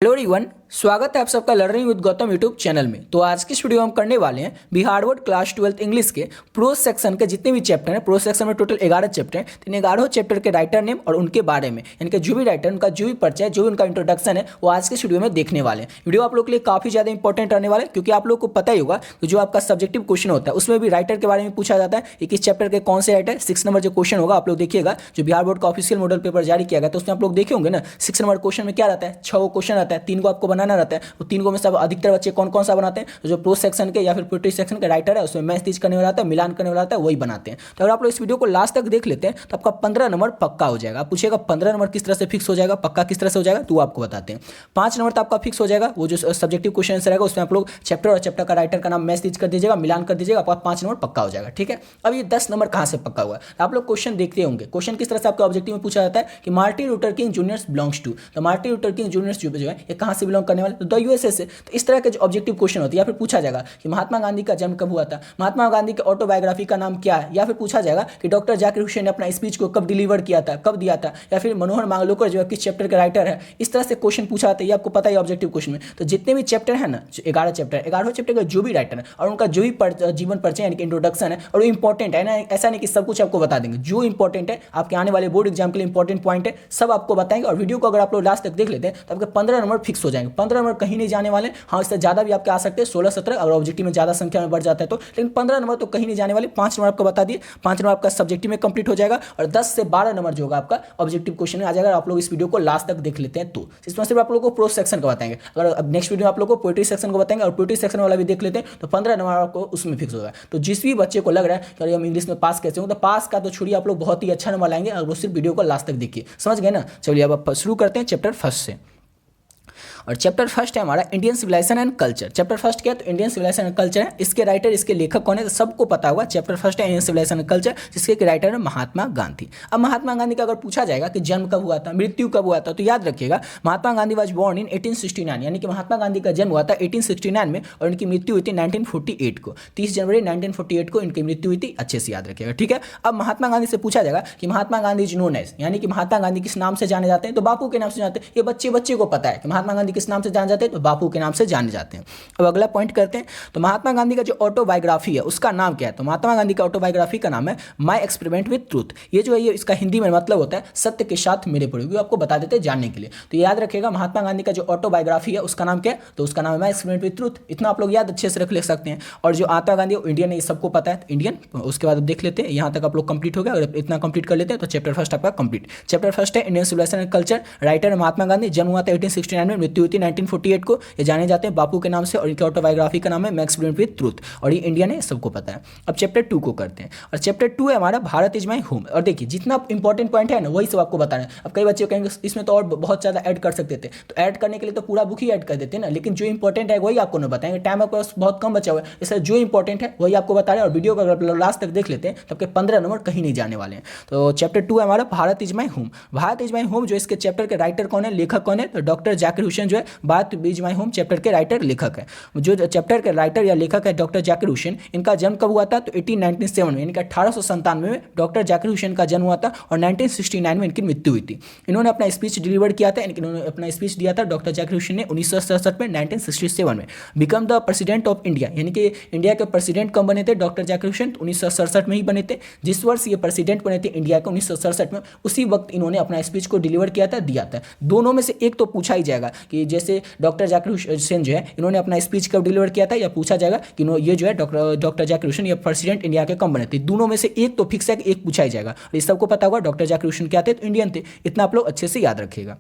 Hello everyone, स्वागत है आप सबका learning with Gautam YouTube channel में। तो आज की इस वीडियो में हम करने वाले हैं Bihar board class 12th English के प्रोज सेक्शन के जितने भी चैप्टर हैं। प्रोज सेक्शन में टोटल 11 चैप्टर हैं। तो इन 11 चैप्टर के राइटर नेम और उनके बारे में, यानी कि जो भी राइटर, उनका जो भी परिचय, जो भी उनका इंट्रोडक्शन है, वो आज के इस वीडियो में देखने वाले हैं। वीडियो आप लोग के लिए काफी ज्यादा इंपॉर्टेंट रहने वाला है, क्योंकि आप लोग को पता ही होगा कि जो आपका सब्जेक्टिव क्वेश्चन होता है उसमें भी राइटर के बारे में पूछा जाता है कि किस चैप्टर के कौन से राइटर। 6 नंबर जो क्वेश्चन होगा, आप लोग देखिएगा, जो बिहार बोर्ड का ऑफिशियल मॉडल पेपर जारी किया गया तो उसमें आप लोग देखे होंगे ना, 6 नंबर क्वेश्चन में क्या रहता है, 6 क्वेश्चन रहता है, 3 को आपको बनाना रहता है। वो 3 में सब अधिकतर बच्चे कौन कौन सा बनाते हैं, तो जो प्रोज सेक्शन के या फिर पोएट्री सेक्शन के राइटर है उसमें मैच तीज करने वाला आता है, मिलान करने वाला आता है, वही बनाते हैं। तो अगर आप लोग इस वीडियो को लास्ट तक देख लेते हैं तो आपका 15 नंबर पक्का हो जाएगा। आप पूछेगा 15 नंबर किस तरह से फिक्स हो जाएगा, पक्का किस तरह से हो जाएगा, तो आपको बताते हैं। 5 नंबर तो आपका फिक्स हो जाएगा, वो जो सब्जेक्टिव क्वेश्चन रहेगा उसमें आप लोग चैप्टर और चैप्टर का राइटर का नाम मैच तीज कर दीजिएगा, मिलान कर दीजिएगा, आपका 5 नंबर पक्का हो जाएगा। ठीक है, अब ये 10 नंबर कहाँ से पक्का हुआ, आप लोग क्वेश्चन देखते होंगे। क्वेश्चन किस तरह से आपका ऑब्जेक्टिव में पूछा जाता है कि Martin Luther King Juniors belongs to, तो मार्टिन लूथर किंग जूनियर्स जो है ये कहाँ से बिलोंग करने वाले, तो यूएसए से। तो इस तरह के जो ऑब्जेक्टिव क्वेश्चन होते हैं, या फिर पूछा जाएगा कि महात्मा गांधी का जन्म कब हुआ था, महात्मा गांधी के ऑटोबायोग्राफी का नाम क्या है, या फिर पूछा जाएगा कि डॉक्टर जाकिर हुसैन ने अपना स्पीच को कब डिलीवर किया था, कब दिया था, या फिर मनोहर मांगलोकर जो है किस चैप्टर के राइटर है। इस तरह से क्वेश्चन पूछा जाता है, ये आपको पता है ऑब्जेक्टिव क्वेश्चन में। तो जितने भी चैप्टर है ना, 11 चैप्टर का जो भी राइटर है और उनका जो भी जीवन परिचय यानी कि इंट्रोडक्शन है, और वो इंपॉर्टेंट है ना, ऐसा नहीं कि सब कुछ आपको बता देंगे। जो इंपॉर्टेंट है आपके आने वाले बोर्ड एग्जाम के लिए इंपॉर्टेंट पॉइंट है, सब आपको बताएंगे। और वीडियो को अगर आप लोग लास्ट तक देख लेते हैं तो आपके 15 नंबर फिक्स हो जाएंगे। 15 नंबर कहीं नहीं जाने वाले। हाँ, इससे ज्यादा भी आपके आ सकते हैं, 16-17 अगर ऑब्जेक्टिव में ज्यादा संख्या में बढ़ जाता है तो, लेकिन 15 नंबर तो कहीं नहीं जाने वाले। 5 नंबर आपको बता दिए, 5 नंबर आपका सब्जेक्टिव में कंप्लीट हो जाएगा, और 10 से 12 नंबर जो होगा आपका ऑब्जेक्टिव क्वेश्चन में आ जाएगा। आप लोग इस वीडियो को लास्ट तक देख लेते हैं तो इसमें सिर्फ आप लोगों को प्रोज सेक्शन का बताएंगे। अगर अब नेक्स्ट वीडियो आप लोग को पोएट्री सेक्शन को बताएंगे और पोएट्री सेक्शन वाला भी देख लेते हैं तो 15 नंबर आपको उसमें फिक्स होगा। तो जिस भी बच्चे को लग रहा है कि हम इंग्लिश में पास कैसे होंगे, तो पास का तो छोड़िए, आप लोग बहुत ही अच्छा नंबर लाएंगे अगर वो सिर्फ वीडियो को लास्ट तक देखिए। समझ गए ना। चलिए अब शुरू करते हैं चैप्टर फर्स्ट से। और चैप्टर फर्स्ट है हमारा Indian civilisation and culture. Chapter first क्या है, तो इंडियन सिविलाइजेशन एंड कल्चर है। इसके राइटर, इसके लेखक कौन है, तो सबको पता होगा। चैप्टर फर्स्ट है इंडियन सिविलाइजेशन एंड कल्चर, जिसके राइटर है महात्मा गांधी। अब महात्मा गांधी का अगर पूछा जाएगा कि जन्म कब हुआ था, मृत्यु कब हुआ था, तो याद रखिएगा Mahatma Gandhi was born in 1869, यानी कि महात्मा गांधी का जन्म हुआ था 1869 में, और इनकी मृत्यु हुई थी 1948 को। 30 जनवरी 1948 को इनकी मृत्यु हुई थी। अच्छे से याद रखिएगा, ठीक है। अब महात्मा गांधी से पूछा जाएगा कि Mahatma Gandhi is known as, यानी कि महात्मा गांधी किस नाम से जाने जाते हैं, तो बापू के नाम से जानते हैं। ये बच्चे को पता है कि महात्मा गांधी किस नाम से जाने जाते हैं, तो बापू के नाम से जाने जाते हैं। अब अगला पॉइंट करते हैं। तो महात्मा गांधी का जो ऑटोबायोग्राफी है उसका नाम क्या है, तो महात्मा गांधी का ऑटोबायोग्राफी का नाम है माय एक्सपेरिमेंट विद ट्रूथ। ये जो है ये इसका हिंदी में मतलब होता है सत्य के साथ मेरे प्रयोग। आपको बता देते हैं जानने के लिए। तो याद रखिएगा महात्मा गांधी का जो ऑटोबायोग्राफी है उसका नाम क्या है, तो उसका नाम है माय एक्सपेरिमेंट विद ट्रूथ। इतना आप लोग याद अच्छे से रख ले सकते हैं। और जो महात्मा गांधी इंडियन है, ये सबको पता है, इंडियन। उसके बाद देख लेते हैं, यहाँ तक आप लोग कंप्लीट हो गया। अगर इतना कंप्लीट कर लेते हैं तो चैप्टर फर्स्ट आपका कंप्लीट। चैप्टर फर्स्ट है Indian civilisation and culture. Writer है महात्मा गांधी। जन्म हुआ था 1869 में, मृत्यु हुई थी 1948 को। ये जाने जाते हैं बापू के नाम से, और इनकी ऑटोबायोग्राफी का नाम है माय एक्सपेरिमेंट विद ट्रूथ, और ये इंडियन है, सबको पता है। अब चैप्टर 2 को करते हैं। और चैप्टर 2 है हमारा भारत इज माय होम। और देखिए जितना इंपॉर्टेंट पॉइंट है ना वही सब आपको बताना है। अब कई बच्चे कहेंगे इसमें तो और बहुत ज़्यादा ऐड कर सकते थे, तो ऐड करने के लिए तो पूरा बुक ही ऐड कर देते हैं ना, लेकिन जो इंपॉर्टेंट है वही आपको नहीं बताएंगे। टाइम आपके पास बहुत कम बचा हुआ है, इसलिए जो इंपॉर्टेंट है वही आपको बता रहे हैं। और वीडियो को अगर लास्ट तक देख लेते हैं तो आपके 15 नंबर कहीं नहीं जाने वाले हैं। तो चैप्टर 2 है हमारा Bharat is my home. Bharat is my home जो इसके चैप्टर के राइटर कौन है, लेखक कौन है, तो डॉक्टर जाकिर हुसैन जो है Bharat is my home chapter के राइटर लेखक है। जो चैप्टर के राइटर या लेखक है डॉक्टर जाकिर हुसैन, इनका जन्म कब हुआ था, तो 1897 में, यानी कि 1897 में डॉक्टर जाकिर हुसैन का जन्म हुआ था, और 1969 में इनकी मृत्यु हुई थी। इन्होंने अपना स्पीच डिलीवर किया था, इन्होंने अपना स्पीच दिया था डॉक्टर जाकिर हुसैन ने 1967 में, 1967 में। Become the president of India, यानी कि इंडिया के प्रेसिडेंट कब बने थे डॉक्टर जाकिर हुसैन, 1967 में ही बने थे। जिस वर्ष ये प्रेसिडेंट बने थे इंडिया के 1967 में, उसी वक्त इन्होंने अपना स्पीच को डिलीवर किया था, दिया था। दोनों में से एक तो पूछा ही जाएगा कि जैसे डॉक्टर जाकिर हुसैन जो है इन्होंने अपना स्पीच कब डिलीवर किया था, या पूछा जाएगा कि ये जो है डॉक्टर जाकिर हुसैन ये प्रेसिडेंट इंडिया के कब बने थे। दोनों में से एक तो फिक्स है कि एक पूछा ही जाएगा। और इस सबको पता होगा डॉक्टर जाकिर हुसैन क्या थे, तो इंडियन थे। इतना आप लोग अच्छे से याद रखिएगा।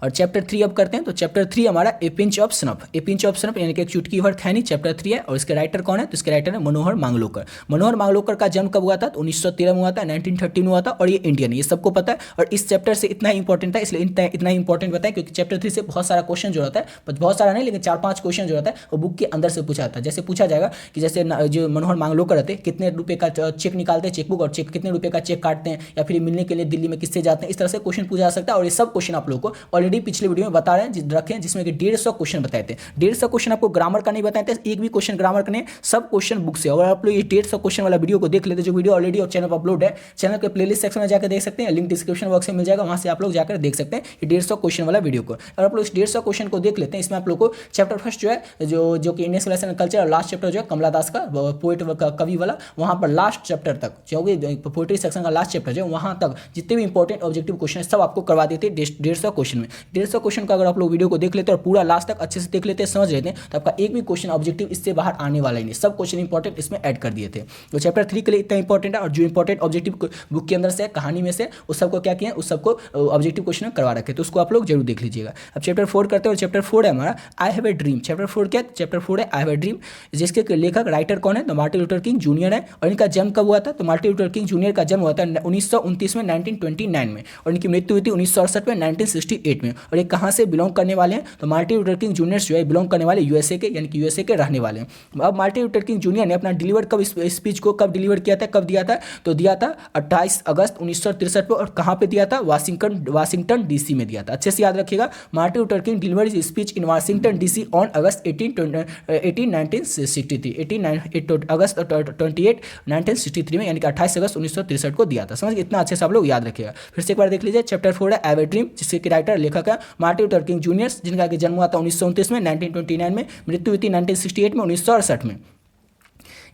और चैप्टर 3 अब करते हैं। तो चैप्टर 3 हमारा ए pinch of snuff. A pinch of snuff यानी कि एक चुटकी भर खैनी, चैप्टर 3 है। और इसके राइटर कौन है, तो इसके राइटर है मनोहर मांगलोकर। मनोहर मांगलोकर का जन्म कब हुआ था, तो 1913 में हुआ था, 1913 में हुआ था, और ये इंडियन है, ये सबको पता है। और इस चैप्टर से इतना इंपॉर्टेंट था, इसलिए इतना इंपॉर्टेंट बताया क्योंकि चैप्टर 3 से बहुत सारा क्वेश्चन जो होता है, बहुत सारा नहीं लेकिन 4-5 क्वेश्चन जो होता है वो बुक के अंदर से पूछा जाता है। जैसे पूछा जाएगा कि जैसे जो मनोहर मांगलोकर रहते हैं कितने रुपये का चेक निकालते हैं, चेकबुक, और कितने रुपये का चेक काटते हैं, या फिर मिलने के लिए दिल्ली में किससे जाते हैं, इस तरह से क्वेश्चन पूछा जा सकता है। और ये सब क्वेश्चन आप लोग को ऑल ऑलरेडी पिछले वीडियो में बता रहे हैं रखे हैं, जिसमें कि 150 क्वेश्चन बताए थे। 150 क्वेश्चन आपको ग्रामर का नहीं बताए थे, एक भी क्वेश्चन ग्रामर का नहीं, सब क्वेश्चन बुक से। और आप लोग ये 150 क्वेश्चन वाला वीडियो को देख लेते, जो वीडियो ऑलरेडी और चैनल पर अपलोड है, चैनल के प्लेलिस्ट सेक्शन में जाकर देख सकते हैं, लिंक डिस्क्रिप्शन बॉक्स में मिल जाएगा, वहां से आप लोग जाकर देख सकते हैं ये 150 क्वेश्चन वाला वीडियो को। और आप लोग इस 150 क्वेश्चन को देख लेते हैं। इसमें आप लोग को चैप्टर फर्स्ट जो है जो कि इंडियन सिविलाइजेशन कल्चर, और लास्ट चैप्टर जो है कमला दास का पोएट कवि वाला, वहां पर लास्ट चैप्टर तक जो भी पोएट्री सेक्शन का लास्ट चैप्टर जो है वहां तक जितने भी इंपॉर्टेंट ऑब्जेक्टिव क्वेश्चन सब आपको करवा देते हैं 150 क्वेश्चन में। 150 क्वेश्चन का अगर आप लोग वीडियो को देख लेते हैं और पूरा लास्ट तक अच्छे से देख लेते हैं, समझ लेते हैं, तो आपका एक भी क्वेश्चन ऑब्जेक्टिव इससे बाहर आने वाला ही नहीं। सब क्वेश्चन इंपॉर्टेंट इसमें ऐड कर दिए थे। तो चैप्टर 3 के लिए इतना इंपॉर्टेंट है, और जो इंपॉर्टेंट ऑब्जेक्टिव बुक के अंदर से कहानी में से उस सबको क्या किया, उस सबको ऑब्जेक्टिव क्वेश्चन करवा रखे, तो उसको आप लोग जरूर देख लीजिएगा। अब चैप्टर 4 करते हैं, और चैप्टर 4 है हमारा I have a dream. Chapter 4 क्या है? चैप्टर 4 है आई हैव ए ड्रीम, जिसके लेखक राइटर कौन है? तो मार्टिन लूथर किंग जूनियर है। और इनका जन्म कब हुआ था? तो मार्टिन लूथर किंग जूनियर का जन्म हुआ था 1929 में, 1929 में, और इनकी मृत्यु हुई थी 1968 में, 1968 में। और ये कहाँ से बिलोंग करने वाले हैं? तो मार्टिन लूथर किंग जूनियर जो है बिलोंग करने वाले यूएसए के, यानी कि यूएसए के रहने वाले हैं। अब मार्टिन लूथर किंग जूनियर ने अपना डिलीवर कब स्पीच को कब डिलीवर किया था, कब दिया था? तो दिया था 28 अगस्त 1963 को। और कहाँ पे दिया था? वाशिंगटन डीसी में दिया था। अच्छे से याद रखिएगा, Martin Luther king deliver his speech in Washington DC on August 1963 में, यानी कि 28 अगस्त 1963 को दिया था। समझ गए? इतना अच्छे से आप लोग याद रखिएगा। फिर से एक बार देख लीजिए, चैप्टर 4 है आई हैव ए ड्रीम, जिसके राइटर लेखक है मार्टिन लूथर किंग जूनियर, जिनका जन्म हुआ था 1929 में, 1929 में, मृत्यु हुई थी 1968 में, 1968 में।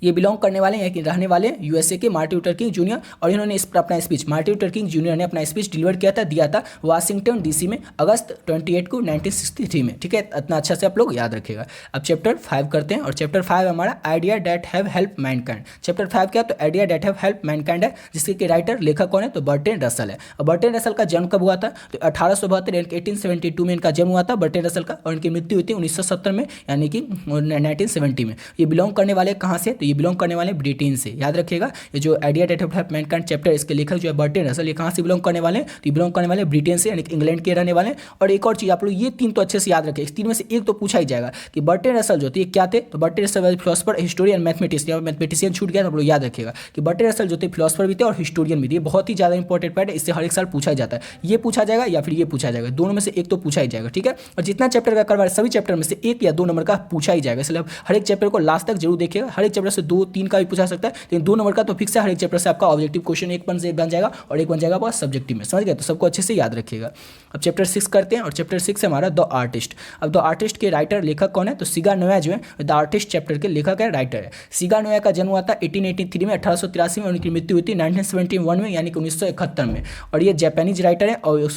ये बिलोंग करने वाले हैं कि रहने वाले यूएसए के मार्टिन लूथर किंग जूनियर। और इन्होंने अपना speech, Martin Luther king junior ने अपना स्पीच डिलीवर किया था, दिया था वाशिंगटन डीसी में अगस्त 28 को 1963 में। ठीक है, इतना अच्छा से आप लोग याद रखिएगा। अब चैप्टर 5 करते हैं, और चैप्टर 5 हमारा idea that have help Mankind. Chapter 5 क्या? तो idea that have help Mankind है, जिसके राइटर लेखक कौन है? तो बर्ट्रैंड रसल है। और बर्ट्रैंड रसल का जन्म कब हुआ था? तो 1872 यानी कि 1872 में इनका जन्म हुआ था बर्ट्रैंड रसल का, और इनकी मृत्यु हुई थी 1970 में, यानी कि 1970 में। ये बिलोंग करने वाले कहाँ से? तो ये बिलोंग करने वाले ब्रिटेन से। याद रखिएगा, ये जो idea that have help Mankind chapter, इसके लेखक जो है बर्ट्रैंड रसल, ये कहाँ से बिलोंग करने वाले हैं? तो ये बिलोंग करने वाले ब्रिटेन से, यानी कि इंग्लैंड के रहने वाले हैं। और एक और चीज आप लोग ये तीन तो अच्छे से याद रखें, इस तीन में से एक तो पूछा ही जाएगा कि बर्ट्रैंड रसल जो थे ये क्या थे? तो Bertrand Russell philosopher, historian, mathematician. Mathematician छूट गया तो आप लोग याद रखिएगा कि बर्ट्रैंड रसल जो थे फिलोसफर भी थे और हिस्टोरियन भी थे। बहुत ही ज्यादा इंपॉर्टेंट पॉइंट है, इससे हर एक साल पूछा जाता है। ये पूछा जाएगा या फिर ये पूछा जाएगा, दोनों में से एक तो पूछा ही जाएगा। ठीक है, और जितना चैप्टर का करवा है सभी चैप्टर में से 1 या 2 नंबर का पूछा ही जाएगा, इसलिए हर एक चैप्टर को लास्ट तक जरूर देखिएगा। हर एक चैप्टर से 2-3 का भी पूछा सकता है, लेकिन 2 नंबर का तो फिक्स है। हर एक चैप्टर से आपका ऑब्जेक्टिव क्वेश्चन एक बन जाएगा और एक बन जाएगा आपका सब्जेक्टिव में। समझ गए? तो सबको अच्छे से याद रखिएगा। अब चैप्टर 6 करते हैं, और चैप्टर 6 है हमारा द आर्टिस्ट। अब द आर्टिस्ट के राइटर लेखक कौन है? तो सिगा नोया जो है द आर्टिस्ट चैप्टर के लेखक है, राइटर है। सिगा नोया का जन्म हुआ था 1883 में, 1883 में, उनकी मृत्यु हुई थी 1971 में, यानी कि 1971 में। और ये जापानीज राइटर है, और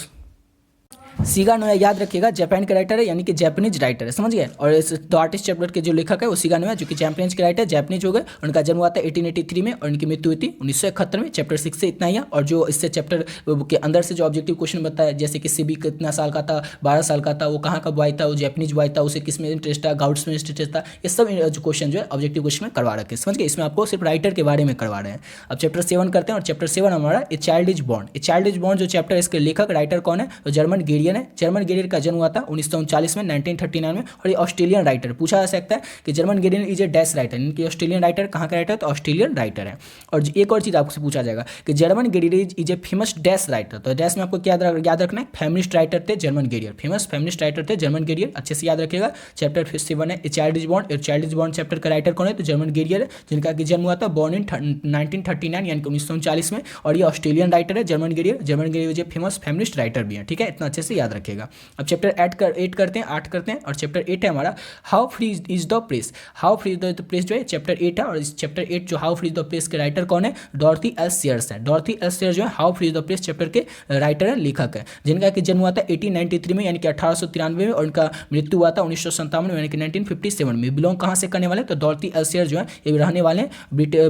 सिगा नोया याद रखिएगा जापान के राइटर है, यानी कि जापानीज राइटर है। समझ गए? और इस द आर्टिस्ट चैप्टर के जो लेखक है वो सिगा नोया, जो कि जापानीज के राइटर, जापानीज हो गए। उनका जन्म हुआ था 1883 में, और उनकी मृत्यु हुई थी 1971 में। चैप्टर 6 से इतना ही है। और जो इससे चैप्टर के अंदर से जो ऑब्जेक्टिव क्वेश्चन बताया, जैसे कि सिबी कितना साल का था, 12 साल का था, वो कहाँ का बॉय था, वो जापानीज बॉय था, उसे किस में इंटरेस्ट था, गाउट्स में इंटरेस्ट था, ये सब जो क्वेश्चन जो है ऑब्जेक्टिव क्वेश्चन में करवा रखे। समझ गए? इसमें आपको सिर्फ राइटर के बारे में करवा रहे हैं। अब चैप्टर 7 करते हैं, और चैप्टर 7 हमारा ए child is born. A child is born जो चैप्टर, इसके लेखक राइटर कौन है? तो जर्मन गेरियन है। जर्मन गेरियन का जन्म हुआ था 1939 में, 1939 में। और ये ऑस्ट्रेलियन राइटर, पूछा जा सकता है कि Germaine Greer is a dash writer, इनकी ऑस्ट्रेलियन राइटर, कहाँ का राइटर? तो ऑस्ट्रेलियन राइटर है। और एक और चीज आपसे पूछा जाएगा कि Germaine Greer is a famous dash writer. तो डैश में आपको क्या याद रखना है? फेमिनिस्ट राइटर थे Germaine Greer, famous feminist writer थे जर्मन गेरियन। अच्छे से याद रखिएगा। चैप्टर 7 है a child is born. A child is born chapter का राइटर कौन है? तो जर्मन गेरियन है, जिनका जन्म हुआ था बॉर्न इन 1939, यानी कि 1939 में। और ये ऑस्ट्रेलियन राइटर है जर्मन गेरियन। जर्मन गेरियन जो फेमस फेमिनिस्ट राइटर भी है। ठीक है, इतना अच्छे से याद रखिएगा। अब चैप्टर 8 करते हैं, और चैप्टर 8 है हमारा how free is the press. How free is the press जो है चैप्टर 8 है। और इस चैप्टर 8 जो how free is the press के राइटर कौन है? डॉर्थी एस सीयर्स है। डॉर्थी एस सीयर्स जो है how free is the press chapter के राइटर है, लेखक है, जिनका कि जन्म हुआ था 1893 में, यानी कि 1893 में, और उनका मृत्यु हुआ था 1957 में, यानी कि 1957 में। बिलोंग कहाँ से करने वाले? तो डॉर्थी एस सीयर्स जो है ये रहने वाले हैं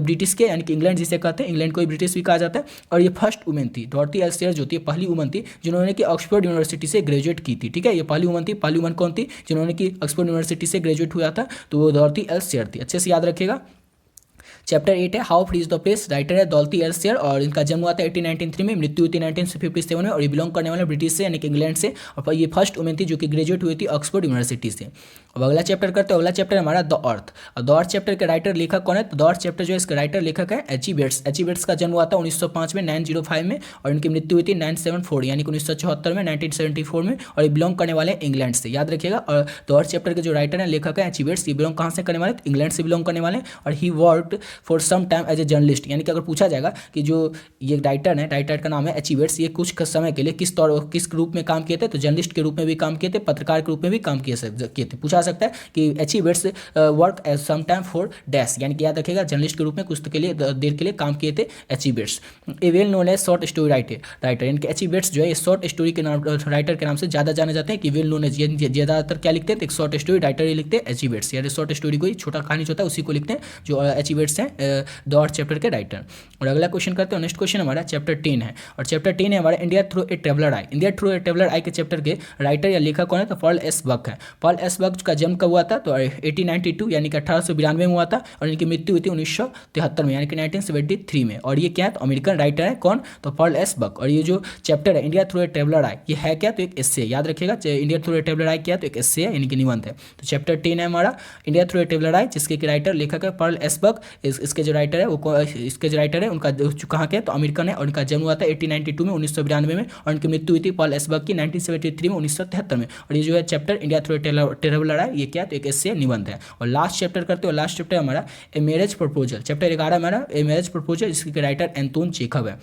ब्रिटिश के, यानी कि इंग्लैंड जिसे कहते हैं, इंग्लैंड को ब्रिटिश भी कहा जाता है। और ये फर्स्ट वुमेन थी, डॉर्थी एस सीयर्स जो थी पहली वुमन थी जिन्होंने कि ऑक्सफोर्ड यूनिवर्सिटी से ग्रेजुएट की थी। ठीक है, ये पहली वुमन थी। पहली वुमन कौन थी? जिन्होंने कि ऑक्सफोर्ड यूनिवर्सिटी से ग्रेजुएट हुआ था, तो वो डॉर्थी एस सीयर्स थी। अच्छे से याद रखिएगा। चैप्टर 8 है how free is the place, writer है दौलती एल्सेयर और इनका जन्म हुआ था 1893 में, मृत्यु हुई थी 1957 में और ये बिलोंग करने वाले ब्रिटिश से यानी कि इंग्लैंड से और ये फर्स्ट वुमेन थी जो कि ग्रेजुएट हुई थी ऑक्सफोर्ड यूनिवर्सिटी से। अब अगला चैप्टर करते हैं, अगला चैप्टर हमारा द अर्थ। और द अर्थ चैप्टर के राइटर लेखक कौन है? तो द अर्थ चैप्टर जो है इसका राइटर लेखक है H E Bates. H E Bates का जन्म हुआ था 1905 में 905 में और इनकी मृत्यु हुई थी 974 यानी कि 1974 में 1974 में और ये बिलोंग करने वाले इंग्लैंड से, याद रखिएगा। और द अर्थ चैप्टर के जो राइटर हैं लेखक है एच ई बेट्स, ये बिलोंग कहाँ से करने वाले? इंग्लैंड से बिलोंग करने वाले और he worked for some time as a journalist, यानी कि अगर पूछा जाएगा कि जो ये राइटर है, राइटर का नाम है एच ई बेट्स, ये कुछ समय के लिए किस रूप में काम किए थे? तो जर्नलिस्ट के रूप में भी काम किए थे, पत्रकार के रूप में भी काम किए थे। पूछा सकता है कि H E Bates work as some time for dash, यानी कि याद रखिएगा जर्नलिस्ट के रूप में कुछ के लिए देर के लिए काम किए थे H E Bates. A well known as short story writer, यानी कि एच ई बेट्स जो है शॉर्ट स्टोरी के नाम राइटर के नाम से ज़्यादा जाने जाते हैं कि वेल नोन एज, ज़्यादातर क्या लिखते हैं? एक शॉर्ट स्टोरी राइटर ही लिखते हैं एच ई बेट्स, यानी शॉर्ट स्टोरी कोई छोटा कहानी जो होता है उसी को लिखते हैं जो एच ई बेट्स हैं द अर्थ चैप्टर के राइटर। और अगला क्वेश्चन करते हैं, नेक्स्ट क्वेश्चन हमारा चैप्टर 10 है और चैप्टर 10 है हमारा India through a traveller eye. India through a traveller eye के चैप्टर के राइटर या लेखक कौन है? तो पॉल एस बक है। पॉल एस बक का जन्म कब हुआ था? तो 1892 यानी कि 1892 में हुआ था और इनकी मृत्यु हुई थी 1973 में यानी कि 1973 में। और ये क्या है? तो अमेरिकन राइटर है कौन? तो पॉल एस बक। और ये जो चैप्टर है India through a traveller eye, ये है क्या? तो एक एस्से, याद रखिएगा इंडिया थ्रू ए ट्रेवलर आई क्या है? तो एक एस्से है यानी कि निबंध है। तो चैप्टर 10 है हमारा इंडिया थ्रू ए ट्रेवलर आई जिसके राइटर लेखक है पॉल एस बक। इसके जो राइटर है वो इसके जो राइटर है उनका कहाँ के? तो अमेरिकन है और इनका जन्म हुआ था 1892 में 1992 में और इनकी मृत्यु हुई थी पॉल एस बक की 1973 में 1973 में। और ये जो है chapter India through a traveller eye, ये क्या है? तो एक एस्से निबंध है। और लास्ट चैप्टर करते हो, लास्ट चैप्टर हमारा ए मैरिज प्रपोजल। चैप्टर 11 हमारा ए मैरिज प्रपोजल जिसके राइटर एंटोन चेखव है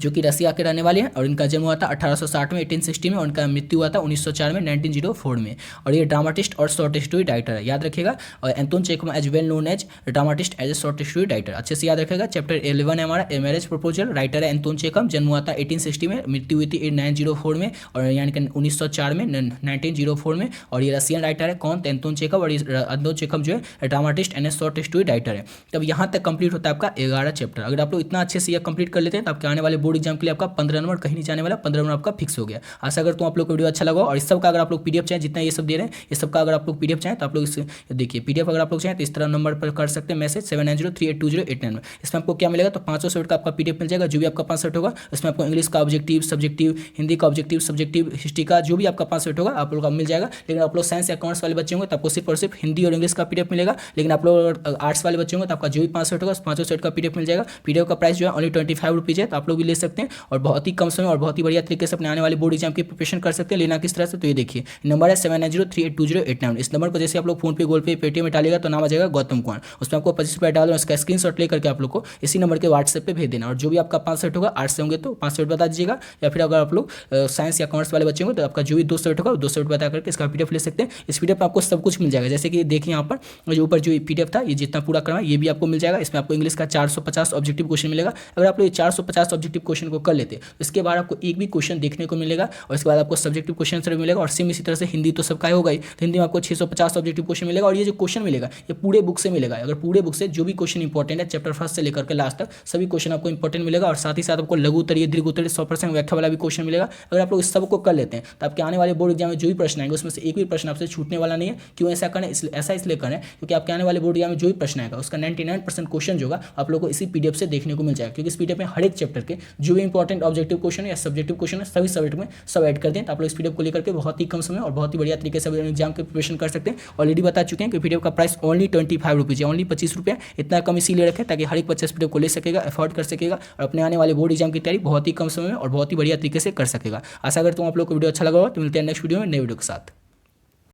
जो कि रसिया के रहने वाले हैं और इनका जन्म हुआ था 1860 में 1860 में और इनका मृत्यु हुआ था 1904 में 1904 में। और ये ड्रामाटिस्ट और शॉर्ट स्टोरी राइटर है, याद रखिएगा। और Anton Chekhov as well known as dramatist as a short story writer, अच्छे से याद रखिएगा। चैप्टर 11 है हमारा ए मैरिज प्रपोजल, राइटर है एंटोन चेखव, जन्म हुआ था 1860 में, मृत्यु हुई थी 1904 में और यानी कि 1904 में 1904 में। और ये रसियन राइटर है कौन? तो एंटोन चेखव। और एंटोन चेखव जो है dramatist and A short story writer है। तब यहाँ तक कंप्लीट होता है आपका 11 चैप्टर। अगर आप लोग इतना अच्छे से यह कंप्लीट कर लेते हैं तो आपके आने वाले बोर्ड एग्जाम के लिए आपका 15 नंबर कहीं नहीं जाने वाला, 15 नंबर आपका फिक्स हो गया। आशा करता हूँ आप लोग को वीडियो अच्छा लगा और इस सब का अगर आप लोग पीडीएफ चाहें, जितना ये सब दे रहे हैं ये सब का अगर आप लोग पीडीएफ चाहें तो आप लोग इस देखिए पीडीएफ अगर आप लोग चाहें तो इस तरह नंबर पर कर सकते हैं मैसेज 7903820899 में। इसमें आपको क्या मिलेगा? तो 500 सेट का आपका पीडीएफ मिल जाएगा जो भी आपका 5 सेट होगा। इसमें आपको इंग्लिश का ऑब्जेक्टिव, सब्जेक्टिव, हिंदी का ऑब्जेक्टिव, सब्जेक्टिव, हिस्ट्री का जो भी आपका 5 सेट होगा आप लोग का मिल जाएगा। लेकिन आप लोग साइंस या कॉमर्स वाले बच्चे होंगे तो आपको सिर्फ और सिर्फ हिंदी और इंग्लिश का पीडीएफ मिलेगा। लेकिन आप लोग आर्ट्स वाले बच्चे होंगे तो आपका जो भी 5 सेट होगा उस 500 सेट का पीडीएफ मिल जाएगा। पीडीएफ का प्राइस जो है ओनली 25 रुपीज़ है, तो आप लोग भी ले सकते हैं और बहुत ही कम समय और बहुत ही बढ़िया तरीके से अपने आने वाले बोर्ड एग्जाम की प्रिपरेशन कर सकते हैं। लेना किस तरह से? तो ये देखिए नंबर है 7903820899। इस नंबर को जैसे आप लोग फोन पे, गूगल पे, पेटीएम में डालेगा तो नाम आ जाएगा गौतम कुमार। उसमें आपको 25 रुपये डालना, उसका स्क्रीनशॉट लेकर के आप लोग को इसी नंबर के व्हाट्सएप पे भेज देना। और जो भी आपका 5 सेट होगा, 8 से होंगे तो 5 सेट बता दीजिएगा, या फिर अगर आप लोग साइंस या कॉमर्स वाले बच्चे होंगे तो आपका जो भी 2 सेट होगा 2 सेट बता करके इसका पीडीएफ ले सकते हैं। इस पीडीएफ में आपको सब कुछ मिल जाएगा। जैसे कि देखिए यहाँ पर जो ऊपर जो पीडीएफ था ये जितना पूरा करना ये भी आपको मिल जाएगा। इसमें आपको इंग्लिश का 450 ऑब्जेक्टिव क्वेश्चन मिलेगा। अगर आप लोग 450 ऑब्जेक्टिव क्वेश्चन को कर लेते तो इसके बाद आपको एक भी क्वेश्चन देखने को मिलेगा और इसके बाद आपको सब्जेक्टिव क्वेश्चन आंसर मिलेगा। और सेम इसी तरह से हिंदी तो सबका होगा ही, तो हिंदी में आपको 650 ऑब्जेक्टिव क्वेश्चन मिलेगा। और ये जो क्वेश्चन मिलेगा ये पूरे बुक से मिलेगा। अगर पूरे बुक से जो भी क्वेश्चन इंपॉर्टेंट है चैप्टर फर्स्ट से लेकर के लास्ट तक सभी क्वेश्चन आपको इंपॉर्टेंट मिलेगा। और साथ ही साथ आपको लघु उत्तरीय, दीर्घ उत्तरीय, 100% व्याख्या वाला भी क्वेश्चन मिलेगा। अगर आप लोग इस सब को कर लेते हैं तो आपके आने वाले बोर्ड एग्जाम में जो भी प्रश्न आएंगे उसमें से एक भी प्रश्न आपसे छूटने वाला नहीं है। क्यों ऐसा करें? ऐसा इसलिए करें क्योंकि आपके आने वाले बोर्ड एग्जाम में जो भी प्रश्न आएगा उसका 99% क्वेश्चन जो होगा आप लोग को इसी पीडीएफ से देखने को मिल जाएगा। क्योंकि इस पीडीएफ में हर एक चैप्टर के जो भी इंपॉर्टेंट ऑब्जेक्टिव क्वेश्चन है या सब्जेक्टिव क्वेश्चन है सभी सब्जेक्ट में सब ऐड कर दें। तो आप लोग इस पीडीएफ को लेकर के बहुत ही कम समय और बहुत ही बढ़िया तरीके से एग्जाम के प्रिपरेशन कर सकते हैं। ऑलरेडी बता चुके हैं कि पीडीएफ का प्राइस ओनली 25 रुपीज़ है, ओनली 25 रुपये। इतना कम इसीलिए रखें ताकि हर एक बच्चा इस पीडीएफ को ले सकेगा, अफोर्ड कर सकेगा और अपने आने वाले बोर्ड एग्जाम की तैयारी बहुत ही कम समय में और बहुत ही बढ़िया तरीके से कर सकेगा। आशा करता हूँ आप लोग को वीडियो अच्छा लगा होगा। तो मिलते हैं नेक्स्ट वीडियो में नए वीडियो के साथ।